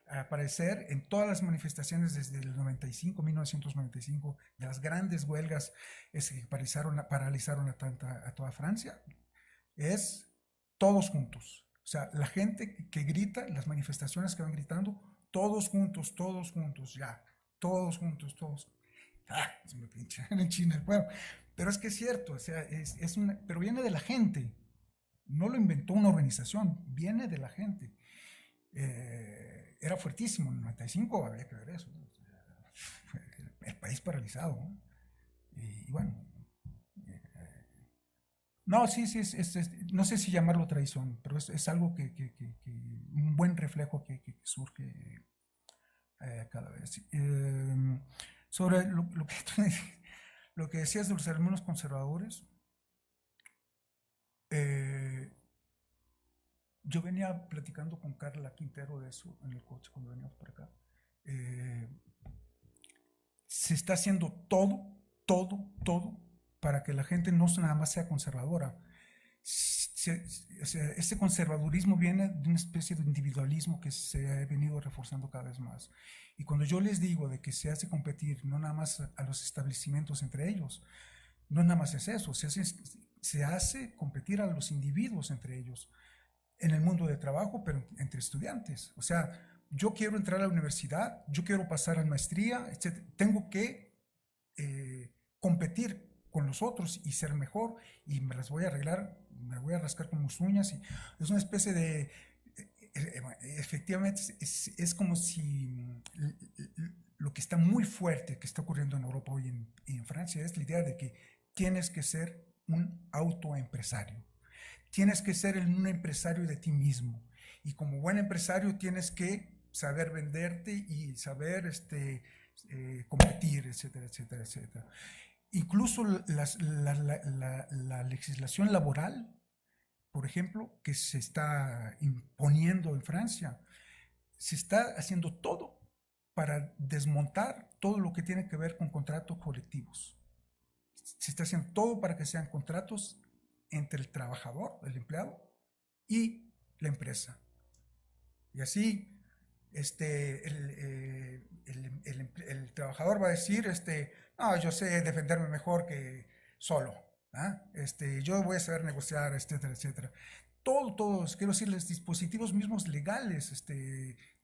a aparecer en todas las manifestaciones desde el 1995, de las grandes huelgas que paralizaron a toda Francia, es todos juntos. O sea, la gente que grita, las manifestaciones que van gritando, todos juntos, ya, todos juntos, todos. Se me pincha en China el pueblo. Pero es que es cierto, o sea, pero viene de la gente. No lo inventó una organización, viene de la gente. Era fuertísimo, en el 95 había que ver eso. El país paralizado, ¿no? Y bueno. No, sí, no sé si llamarlo tradición, pero es algo un buen reflejo que surge cada vez. Sobre lo que decías de los hermanos conservadores, yo venía platicando con Carla Quintero de eso en el coche cuando veníamos por acá. Se está haciendo todo para que la gente no nada más sea conservadora. Este conservadurismo viene de una especie de individualismo que se ha venido reforzando cada vez más. Y cuando yo les digo de que se hace competir no nada más a los establecimientos entre ellos, no nada más es eso, se hace competir a los individuos entre ellos, en el mundo de trabajo, pero entre estudiantes. O sea, yo quiero entrar a la universidad, yo quiero pasar a la maestría, etc. Tengo que competir con los otros y ser mejor, y me las voy a arreglar, me voy a rascar con mis uñas, y es una especie de, efectivamente, es como si lo que está muy fuerte, que está ocurriendo en Europa hoy y en Francia, es la idea de que tienes que ser un autoempresario, tienes que ser un empresario de ti mismo, y como buen empresario tienes que saber venderte y saber competir, etcétera, etcétera, etcétera. Incluso la legislación laboral, por ejemplo, que se está imponiendo en Francia, se está haciendo todo para desmontar todo lo que tiene que ver con contratos colectivos. Se está haciendo todo para que sean contratos entre el trabajador, el empleado, y la empresa. Y así el trabajador va a decir, no, yo sé defenderme mejor que solo, yo voy a saber negociar, etcétera, etcétera. Todos, quiero decir, los dispositivos mismos legales,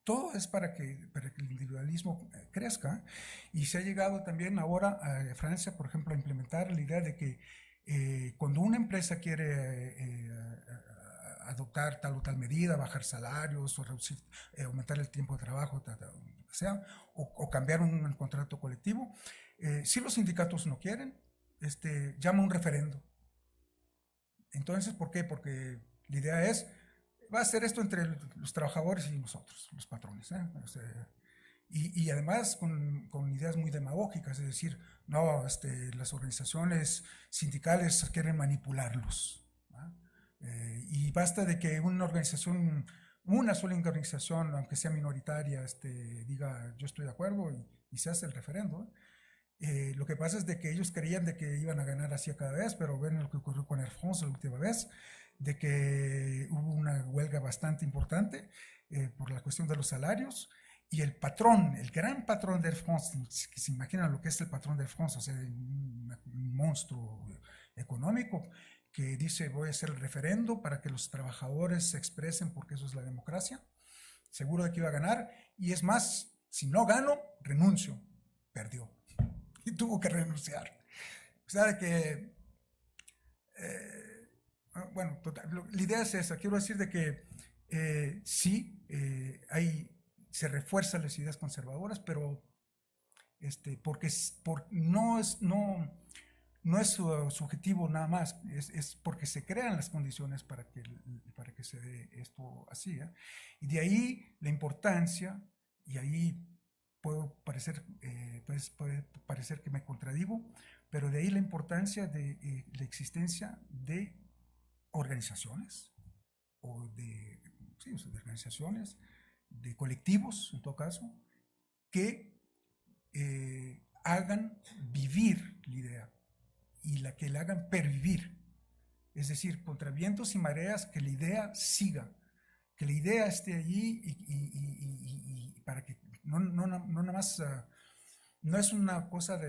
todo es para que el individualismo crezca. Y se ha llegado también ahora a Francia, por ejemplo, a implementar la idea de que cuando una empresa quiere adoptar tal o tal medida, bajar salarios o reducir, aumentar el tiempo de trabajo, o cambiar un contrato colectivo, si los sindicatos no quieren, llama un referendo. Entonces, ¿por qué? Porque la idea va a ser esto entre los trabajadores y nosotros, los patrones, y además con ideas muy demagógicas, es decir, no, las organizaciones sindicales quieren manipularlos, y basta de que una sola organización, aunque sea minoritaria, diga yo estoy de acuerdo, y se hace el referendo. Lo que pasa es de que ellos creían de que iban a ganar así a cada vez, pero ven lo que ocurrió con Air France la última vez, de que hubo una huelga bastante importante por la cuestión de los salarios, y el patrón, el gran patrón de Air France, que se imaginan lo que es el patrón de Air France, o sea, un monstruo económico, que dice voy a hacer el referendo para que los trabajadores se expresen porque eso es la democracia, seguro de que iba a ganar, y es más, si no gano, renuncio. Perdió y tuvo que renunciar. O sea, de que bueno, total, la idea es esa. Quiero decir de que sí, se refuerzan las ideas conservadoras, pero porque no es su objetivo nada más, es porque se crean las condiciones para que se dé esto así, y de ahí la importancia, y ahí puede parecer que me contradigo, pero de ahí la importancia de la existencia de organizaciones, de organizaciones, de colectivos, en todo caso, que hagan vivir la idea, y que la hagan pervivir. Es decir, contra vientos y mareas, que la idea siga, que la idea esté allí y para que no nada más, no es una cosa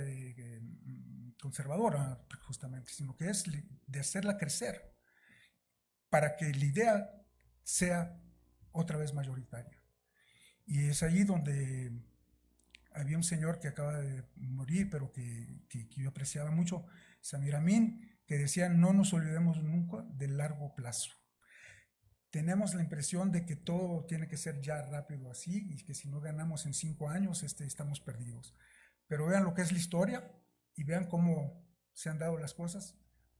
conservadora justamente, sino que es de hacerla crecer para que la idea sea otra vez mayoritaria. Y es allí donde había un señor que acaba de morir, pero que yo apreciaba mucho, Samir Amin, que decía: no nos olvidemos nunca del largo plazo. Tenemos la impresión de que todo tiene que ser ya rápido así, y que si no ganamos en 5 años, estamos perdidos. Pero vean lo que es la historia y vean cómo se han dado las cosas.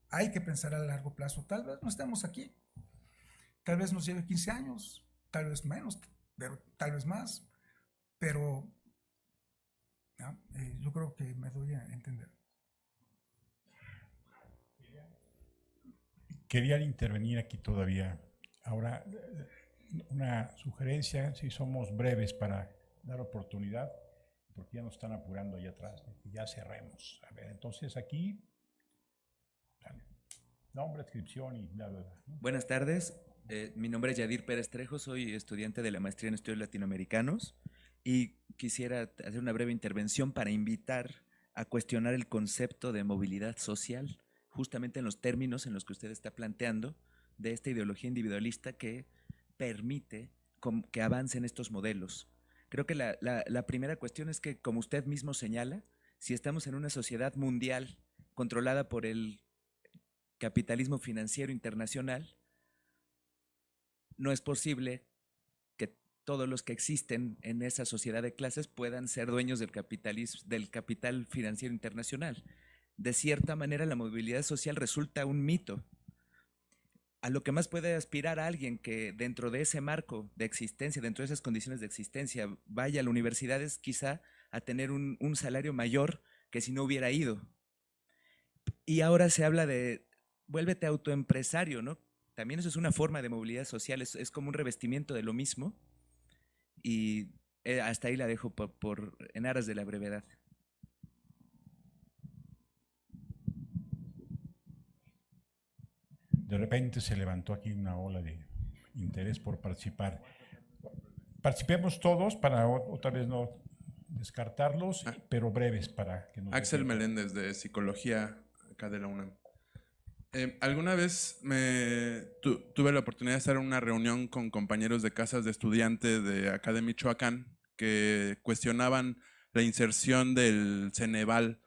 Hay que pensar a largo plazo. Tal vez no estemos aquí, tal vez nos lleve 15 años, tal vez menos, pero tal vez más, pero yo creo que me doy a entender. Quería intervenir aquí todavía. Ahora, una sugerencia, si somos breves para dar oportunidad, porque ya nos están apurando allá atrás, ya cerremos. A ver, entonces aquí, nombre, descripción y bla, bla, bla. Buenas tardes, mi nombre es Yadir Pérez Trejo, soy estudiante de la maestría en estudios latinoamericanos y quisiera hacer una breve intervención para invitar a cuestionar el concepto de movilidad social, justamente en los términos en los que usted está planteando, de esta ideología individualista que permite que avancen estos modelos. Creo que la primera cuestión es que, como usted mismo señala, si estamos en una sociedad mundial controlada por el capitalismo financiero internacional, no es posible que todos los que existen en esa sociedad de clases puedan ser dueños del capital financiero internacional. De cierta manera, la movilidad social resulta un mito. A lo que más puede aspirar a alguien que dentro de ese marco de existencia, dentro de esas condiciones de existencia, vaya a la universidad es quizá a tener un salario mayor que si no hubiera ido. Y ahora se habla de vuélvete autoempresario, ¿no? También eso es una forma de movilidad social, es como un revestimiento de lo mismo. Y hasta ahí la dejo en aras de la brevedad. De repente se levantó aquí una ola de interés por participar. Participemos todos para otra vez no descartarlos, pero breves para que nos... Axel Meléndez, de Psicología, acá de la UNAM. Alguna vez tuve la oportunidad de estar en una reunión con compañeros de casas de estudiantes de acá de Michoacán que cuestionaban la inserción del Ceneval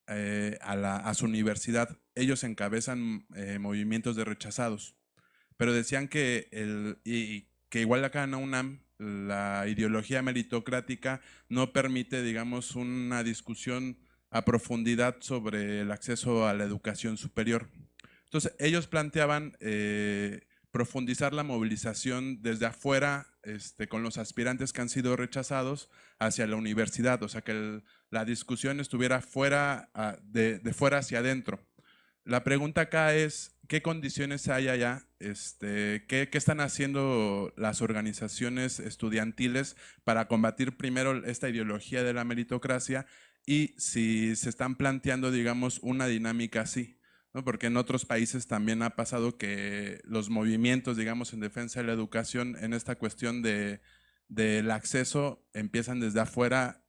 a su universidad. Ellos encabezan movimientos de rechazados, pero decían que igual acá en la UNAM la ideología meritocrática no permite, digamos, una discusión a profundidad sobre el acceso a la educación superior. Entonces ellos planteaban profundizar la movilización desde afuera con los aspirantes que han sido rechazados hacia la universidad, o sea que la discusión estuviera fuera, de fuera hacia adentro. La pregunta acá es, ¿qué condiciones hay allá? ¿Qué están haciendo las organizaciones estudiantiles para combatir primero esta ideología de la meritocracia y si se están planteando, digamos, una dinámica así? ¿No? Porque en otros países también ha pasado que los movimientos, digamos, en defensa de la educación, en esta cuestión del acceso, empiezan desde afuera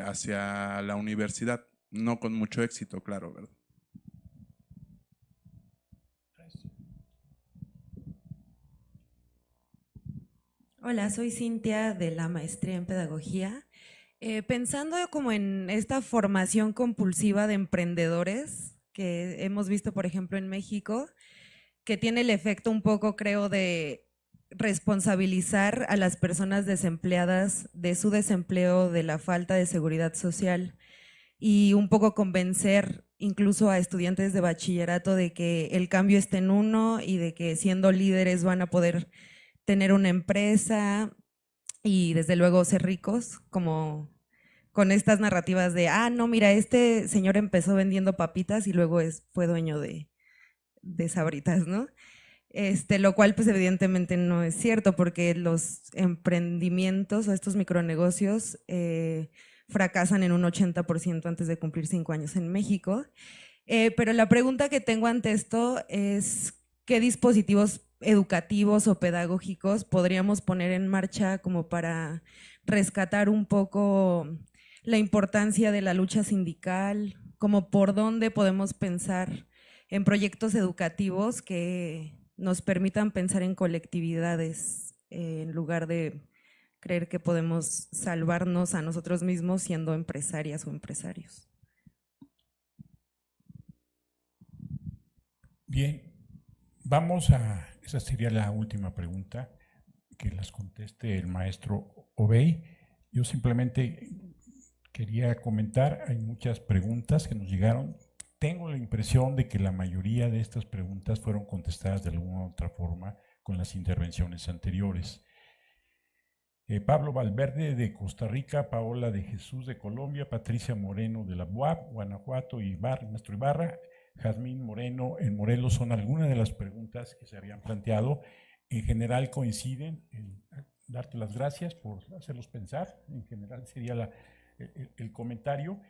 hacia la universidad, no con mucho éxito, claro, ¿verdad? Hola, soy Cintia de la maestría en pedagogía. Pensando como en esta formación compulsiva de emprendedores que hemos visto, por ejemplo, en México, que tiene el efecto un poco, creo, de responsabilizar a las personas desempleadas de su desempleo, de la falta de seguridad social y un poco convencer incluso a estudiantes de bachillerato de que el cambio está en uno y de que siendo líderes van a poder tener una empresa y desde luego ser ricos, como con estas narrativas de, no, mira, este señor empezó vendiendo papitas y luego fue dueño de Sabritas, ¿no? Lo cual pues evidentemente no es cierto porque los emprendimientos o estos micronegocios fracasan en un 80% antes de cumplir 5 años en México. Pero la pregunta que tengo ante esto es qué dispositivos educativos o pedagógicos podríamos poner en marcha como para rescatar un poco la importancia de la lucha sindical, como por dónde podemos pensar en proyectos educativos que nos permitan pensar en colectividades en lugar de creer que podemos salvarnos a nosotros mismos siendo empresarias o empresarios. Bien, esa sería la última pregunta, que las conteste el maestro Obey. Yo simplemente quería comentar, hay muchas preguntas que nos llegaron. Tengo la impresión de que la mayoría de estas preguntas fueron contestadas de alguna u otra forma con las intervenciones anteriores. Pablo Valverde de Costa Rica, Paola de Jesús de Colombia, Patricia Moreno de la UAP, Guanajuato, Maestro Ibarra, Jazmín Moreno en Morelos son algunas de las preguntas que se habían planteado. En general coinciden en darte las gracias por hacerlos pensar. En general sería el comentario.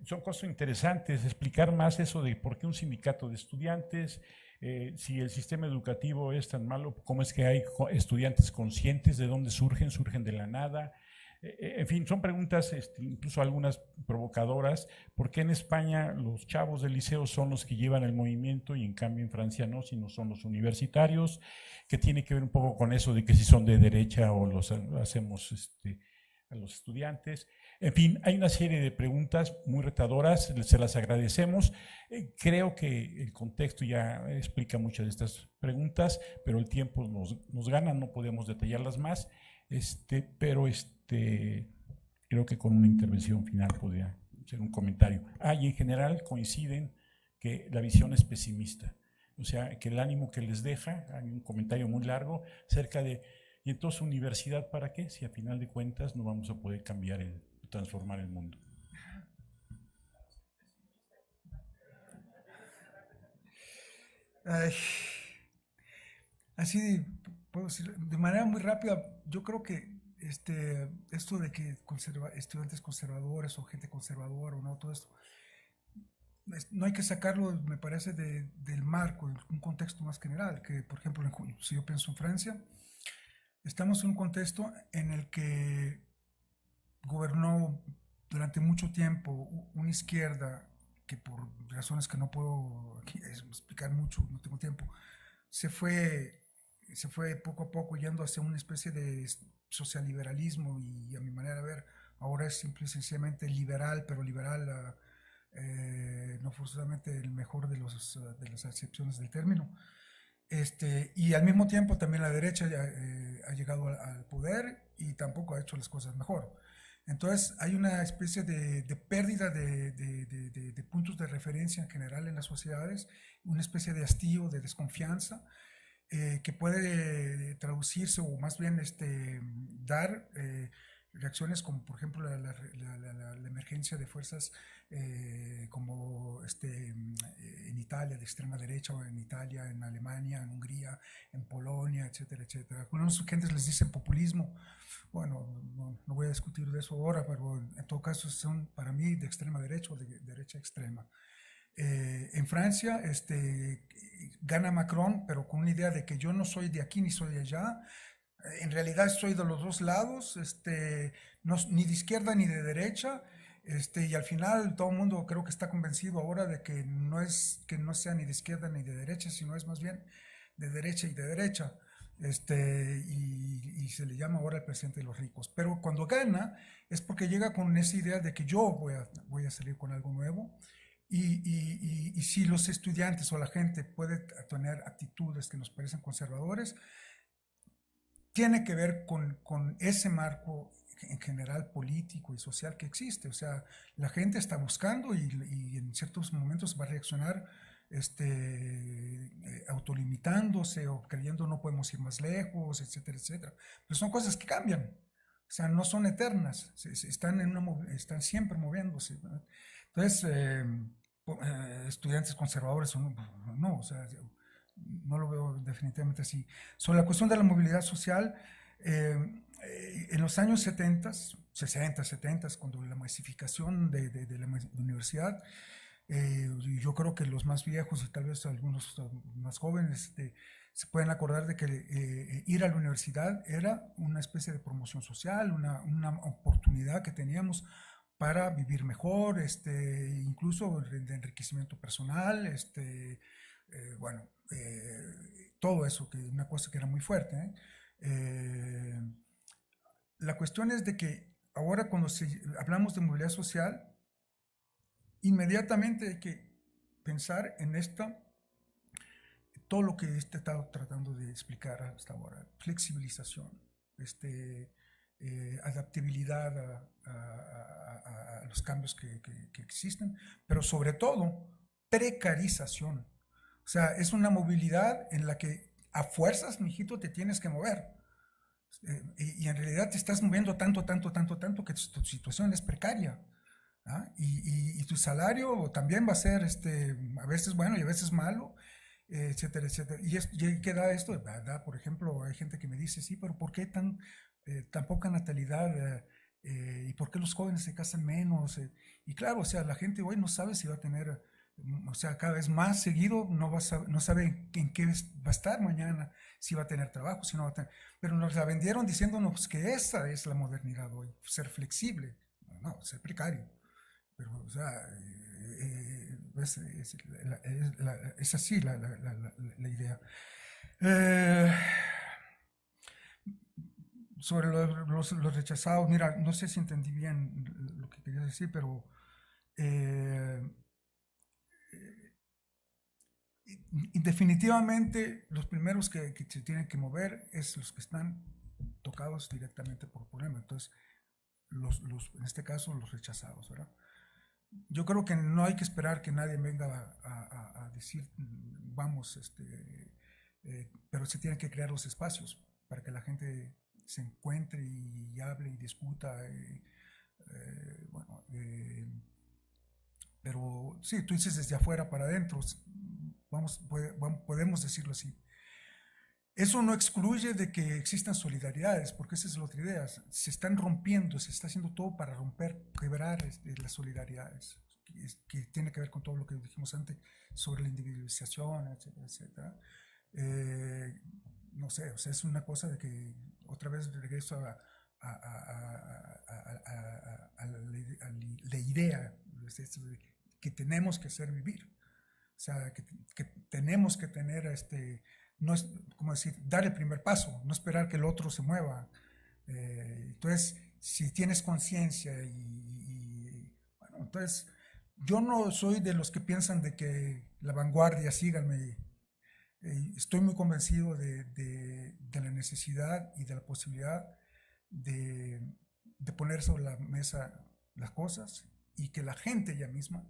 Son cosas interesantes, explicar más eso de por qué un sindicato de estudiantes, si el sistema educativo es tan malo, cómo es que hay estudiantes conscientes de dónde surgen de la nada. En fin, son preguntas, incluso algunas provocadoras. ¿Por qué en España los chavos del liceo son los que llevan el movimiento y en cambio en Francia no, sino son los universitarios? Que tiene que ver un poco con eso de que si son de derecha o los hacemos a los estudiantes. En fin, hay una serie de preguntas muy retadoras, se las agradecemos. Creo que el contexto ya explica muchas de estas preguntas, pero el tiempo nos gana, no podemos detallarlas más, pero creo que con una intervención final podría ser un comentario. Y en general coinciden que la visión es pesimista, o sea, que el ánimo que les deja, hay un comentario muy largo acerca de, ¿y entonces universidad para qué? Si a final de cuentas no vamos a poder transformar el mundo. Así puedo decir, de manera muy rápida, yo creo que esto de que estudiantes conservadores o gente conservadora o no, todo esto, no hay que sacarlo, me parece, del marco, de un contexto más general, que por ejemplo, si yo pienso en Francia, estamos en un contexto en el que gobernó durante mucho tiempo una izquierda que por razones que no puedo aquí explicar mucho, no tengo tiempo, se fue poco a poco yendo hacia una especie de socialliberalismo y a mi manera de ver ahora es simple y sencillamente liberal, pero liberal no forzosamente el mejor de las acepciones del término. Y al mismo tiempo también la derecha ha llegado al poder y tampoco ha hecho las cosas mejor. Entonces hay una especie de pérdida de puntos de referencia en general en las sociedades, una especie de hastío, de desconfianza, que puede traducirse o más bien dar reacciones como por ejemplo la emergencia de fuerzas como en Italia de extrema derecha, o en Italia, en Alemania, en Hungría, en Polonia, etcétera, etcétera. Algunos gentes les dicen populismo. Bueno, no voy a discutir de eso ahora, pero en todo caso son para mí de extrema derecha o de derecha extrema. En Francia gana Macron, pero con una idea de que yo no soy de aquí ni soy de allá. En realidad soy de los dos lados, ni de izquierda ni de derecha, y al final todo el mundo creo que está convencido ahora de que no sea ni de izquierda ni de derecha, sino es más bien de derecha y de derecha, y se le llama ahora el presidente de los ricos. Pero cuando gana es porque llega con esa idea de que yo voy a salir con algo nuevo. Y si los estudiantes o la gente puede tener actitudes que nos parecen conservadores, tiene que ver con ese marco en general político y social que existe. O sea, la gente está buscando y en ciertos momentos va a reaccionar autolimitándose o creyendo no podemos ir más lejos, etcétera, etcétera. Pero son cosas que cambian. O sea, no son eternas, están siempre moviéndose, ¿verdad? Entonces, estudiantes conservadores no, o sea, no lo veo definitivamente así. Sobre la cuestión de la movilidad social, en los años 60, 70, cuando la masificación de la universidad, Y yo creo que los más viejos y tal vez algunos más jóvenes se pueden acordar de que ir a la universidad era una especie de promoción social, una oportunidad que teníamos para vivir mejor, incluso de enriquecimiento personal, bueno, todo eso, que una cosa que era muy fuerte. La cuestión es de que ahora cuando hablamos de movilidad social, inmediatamente hay que pensar en todo lo que he estado tratando de explicar hasta ahora: flexibilización, adaptabilidad a los cambios que existen, pero sobre todo precarización. O sea, es una movilidad en la que a fuerzas, mijito, te tienes que mover. Y en realidad te estás moviendo tanto que tu situación es precaria. ¿Ah? Y tu salario también va a ser a veces bueno y a veces malo, etcétera, etcétera. Y queda esto, ¿verdad? Por ejemplo, hay gente que me dice, sí, pero ¿por qué tan poca natalidad? ¿Y por qué los jóvenes se casan menos? Y claro, o sea, la gente hoy no sabe si va a tener, o sea, cada vez más seguido no sabe en qué va a estar mañana, si va a tener trabajo, si no va a tener. Pero nos la vendieron diciéndonos que esa es la modernidad hoy, ser flexible, no, ser precario. Pero, o sea, es así la idea. Sobre los rechazados, mira, no sé si entendí bien lo que querías decir, pero definitivamente los primeros que se tienen que mover es los que están tocados directamente por el problema. Entonces, en este caso, los rechazados, ¿verdad? Yo creo que no hay que esperar que nadie venga a decir, vamos, pero se tienen que crear los espacios para que la gente se encuentre y hable y discuta. Bueno, pero sí, tú dices desde afuera para adentro, podemos decirlo así. Eso no excluye de que existan solidaridades, porque esa es la otra idea. Se están rompiendo, se está haciendo todo para quebrar las solidaridades, que tiene que ver con todo lo que dijimos antes sobre la individualización, etcétera, etcétera. No sé, o sea, es una cosa de que otra vez regreso a la idea de que tenemos que hacer vivir. O sea, que tenemos que tener no es como decir, dar el primer paso, no esperar que el otro se mueva. Entonces, si tienes conciencia bueno, entonces, yo no soy de los que piensan de que la vanguardia, síganme. Estoy muy convencido de la necesidad y de la posibilidad de poner sobre la mesa las cosas y que la gente ella misma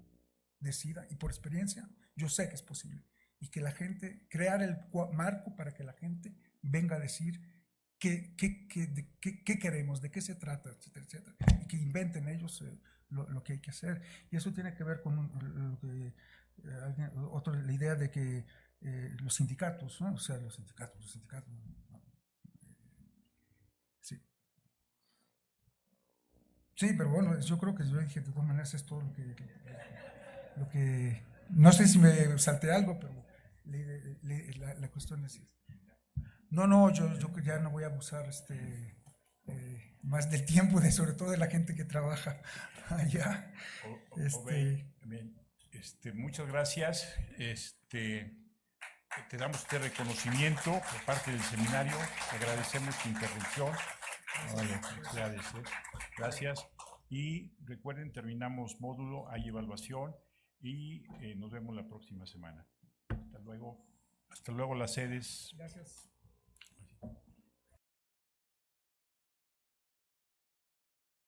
decida, y por experiencia, yo sé que es posible. Y que la gente, crear el marco para que la gente venga a decir qué queremos, de qué se trata, etcétera, etcétera. Y que inventen ellos lo que hay que hacer. Y eso tiene que ver con la idea de que los sindicatos, ¿no? O sea, los sindicatos. ¿No? Sí. Sí, pero bueno, yo creo que yo dije, de todas maneras, es todo lo que no sé si me salté algo, pero la cuestión es no, yo ya no voy a abusar más del tiempo, sobre todo de la gente que trabaja allá. Bien. Muchas gracias. Te damos este reconocimiento por parte del seminario. Te agradecemos tu intervención. Gracias. Y recuerden, terminamos módulo, hay evaluación y nos vemos la próxima semana. Hasta luego las sedes. Gracias.